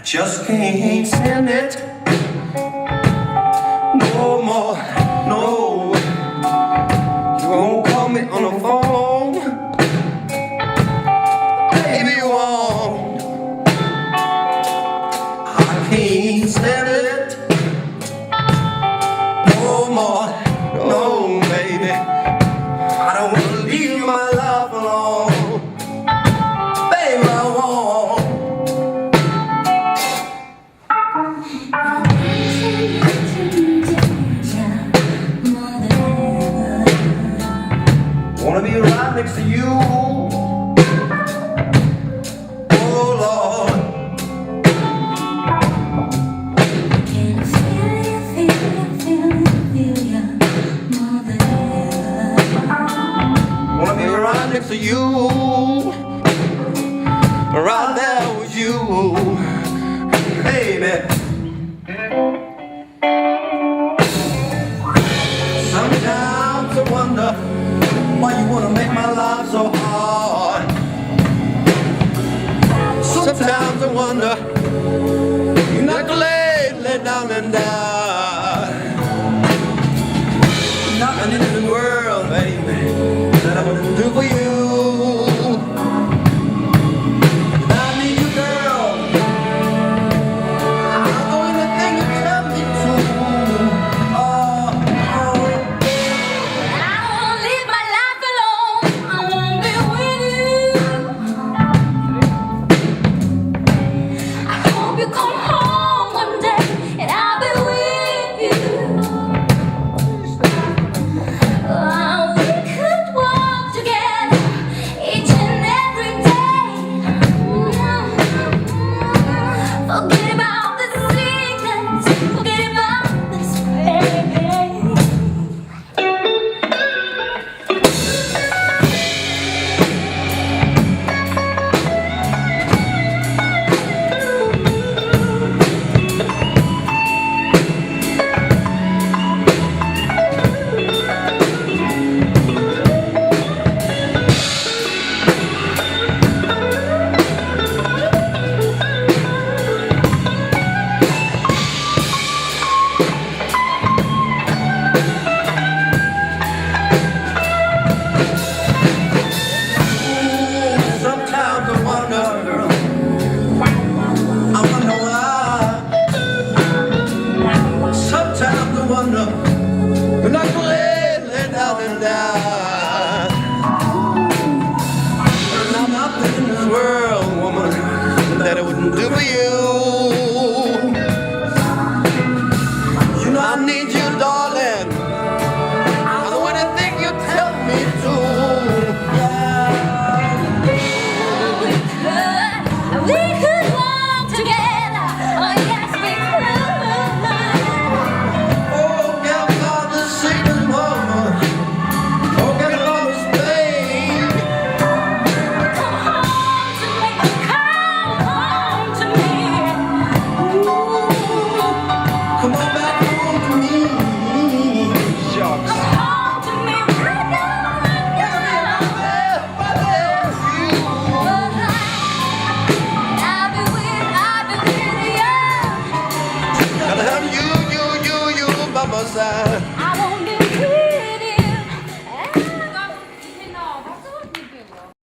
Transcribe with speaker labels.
Speaker 1: just can't stand it no more, no. You won't call me on the phone, baby, you won't. I can't stand it no more, no, baby. I don't wanna leave my life alone, baby, I won't. Wanna be right next to you, oh Lord.
Speaker 2: Can feel you more than ever.
Speaker 1: Wanna be right next to you, right there with you, baby. Sometimes I wonder why you wanna make my life so hard. Sometimes I wonder, you're not gonna lay down and die. Knocking into the world, baby.